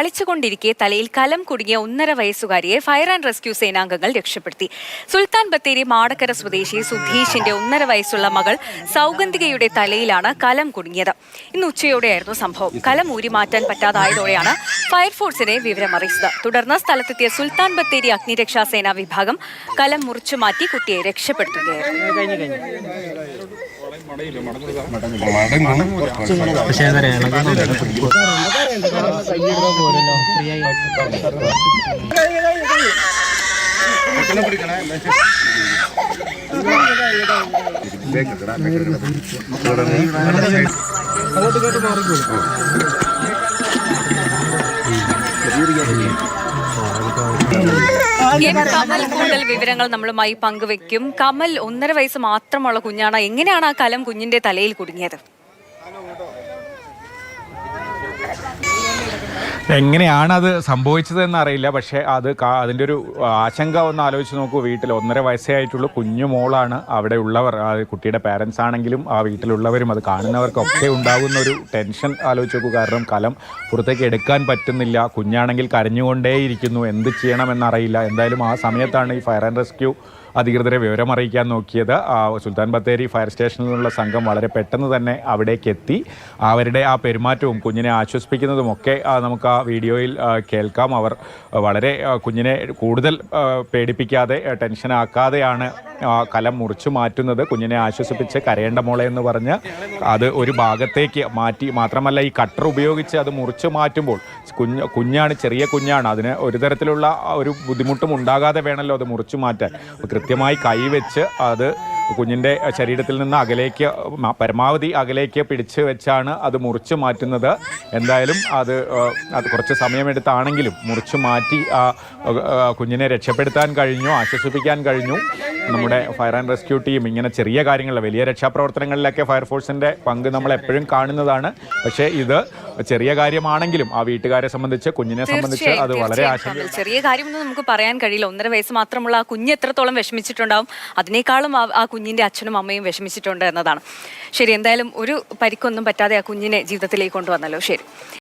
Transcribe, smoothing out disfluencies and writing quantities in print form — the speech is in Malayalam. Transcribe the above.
കളിച്ചുകൊണ്ടിരിക്കെ തലയിൽ കലം കുടുങ്ങിയ 1.5 വയസ്സുകാരിയെ ഫയർ ആൻഡ് റെസ്ക്യൂ സേനാംഗങ്ങൾ രക്ഷപ്പെടുത്തി. സുൽത്താൻ ബത്തേരി മാടക്കര സ്വദേശി സുധീഷിന്റെ 1.5 വയസ്സുള്ള മകൾ സൗഗന്ധികയുടെ തലയിലാണ് കലം കുടുങ്ങിയത്. ഇന്ന് ഉച്ചയോടെയായിരുന്നു സംഭവം. കലം ഊരി മാറ്റാൻ പറ്റാതായതോടെയാണ് ഫയർഫോഴ്സിനെ വിവരമറിയിച്ചത്. തുടർന്ന് സ്ഥലത്തെത്തിയ സുൽത്താൻ ബത്തേരി അഗ്നിരക്ഷാ സേനാ വിഭാഗം കലം മുറിച്ചു മാറ്റി കുട്ടിയെ രക്ഷപ്പെടുത്തുകയായിരുന്നു. കമൽ കൂടുതൽ വിവരങ്ങൾ നമ്മളുമായി പങ്കുവെക്കും. കമൽ, 1.5 വയസ്സ് മാത്രമുള്ള കുഞ്ഞാണ്. എങ്ങനെയാണ് ആ കലം കുഞ്ഞിന്റെ തലയിൽ കുടുങ്ങിയത്? എങ്ങനെയാണത് സംഭവിച്ചതെന്ന് അറിയില്ല. പക്ഷേ അതിൻ്റെ ഒരു ആശങ്ക ഒന്ന് ആലോചിച്ച് നോക്കൂ. വീട്ടിൽ 1.5 വയസ്സേ ആയിട്ടുള്ള കുഞ്ഞു മോളാണ്. അവിടെ ഉള്ളവർ, കുട്ടിയുടെ പാരൻസ് ആണെങ്കിലും ആ വീട്ടിലുള്ളവരും അത് കാണുന്നവർക്കൊക്കെ ഉണ്ടാകുന്ന ഒരു ടെൻഷൻ ആലോചിച്ച് നോക്കൂ. കാരണം കലം പുറത്തേക്ക് എടുക്കാൻ പറ്റുന്നില്ല. കുഞ്ഞാണെങ്കിൽ കരഞ്ഞുകൊണ്ടേയിരിക്കുന്നു. എന്ത് ചെയ്യണമെന്നറിയില്ല. എന്തായാലും ആ സമയത്താണ് ഈ ഫയർ ആൻഡ് റെസ്ക്യൂ അധികൃതരെ വിവരമറിയിക്കാൻ നോക്കിയത്. സുൽത്താൻ ബത്തേരി ഫയർ സ്റ്റേഷനിൽ നിന്നുള്ള സംഘം വളരെ പെട്ടെന്ന് തന്നെ അവിടേക്ക് എത്തി. അവരുടെ ആ പെരുമാറ്റവും കുഞ്ഞിനെ ആശ്വസിപ്പിക്കുന്നതും ഒക്കെ നമുക്ക് ആ വീഡിയോയിൽ കേൾക്കാം. അവർ വളരെ കുഞ്ഞിനെ കൂടുതൽ പേടിപ്പിക്കാതെ ടെൻഷനാക്കാതെയാണ് കലം മുറിച്ചു മാറ്റുന്നത്. കുഞ്ഞിനെ ആശ്വസിപ്പിച്ച് കരയേണ്ട മോളെ എന്ന് പറഞ്ഞ് അത് ഒരു ഭാഗത്തേക്ക് മാറ്റി. മാത്രമല്ല ഈ കട്ടർ ഉപയോഗിച്ച് അത് മുറിച്ചു മാറ്റുമ്പോൾ കുഞ്ഞാണ്, ചെറിയ കുഞ്ഞാണ്. അതിന് ഒരു തരത്തിലുള്ള ഒരു ബുദ്ധിമുട്ടും ഉണ്ടാകാതെ വേണമല്ലോ അത് മുറിച്ചു മാറ്റാൻ. കൃത്യമായി കൈവച്ച് അത് കുഞ്ഞിൻ്റെ ശരീരത്തിൽ നിന്ന് അകലേക്ക്, പരമാവധി അകലേക്ക് പിടിച്ച് വെച്ചാണ് അത് മുറിച്ചു മാറ്റുന്നത്. എന്തായാലും അത് കുറച്ച് സമയമെടുത്താണെങ്കിലും മുറിച്ചു മാറ്റി കുഞ്ഞിനെ രക്ഷപ്പെടുത്താൻ കഴിഞ്ഞു, ആശ്വസിപ്പിക്കാൻ കഴിഞ്ഞു. നമ്മുടെ ഫയർ ആൻഡ് റെസ്ക്യൂ ടീം ഇങ്ങനെ ചെറിയ കാര്യങ്ങളിൽ, വലിയ രക്ഷാപ്രവർത്തനങ്ങളിലൊക്കെ ഫയർഫോഴ്സിൻ്റെ പങ്ക് നമ്മൾ എപ്പോഴും കാണുന്നതാണ്. പക്ഷേ ഇത് ചെറിയ കാര്യമാണെങ്കിലും ആ വീട്ടുകാരെ സംബന്ധിച്ച്, കുഞ്ഞിനെ സംബന്ധിച്ച് അത് വളരെ ആശങ്ക. ചെറിയ കാര്യമൊന്നും നമുക്ക് പറയാൻ കഴിയില്ല. 1.5 വയസ്സ് മാത്രമുള്ള ആ കുഞ്ഞ് എത്രത്തോളം വിഷമിച്ചിട്ടുണ്ടാവും, അതിനേക്കാളും ആ കുഞ്ഞിന്റെ അച്ഛനും അമ്മയും വിഷമിച്ചിട്ടുണ്ട് എന്നതാണ്. ശരി, എന്തായാലും ഒരു പരിക്കൊന്നും പറ്റാതെ ആ കുഞ്ഞിനെ ജീവിതത്തിലേക്ക് കൊണ്ടുവന്നല്ലോ. ശരി.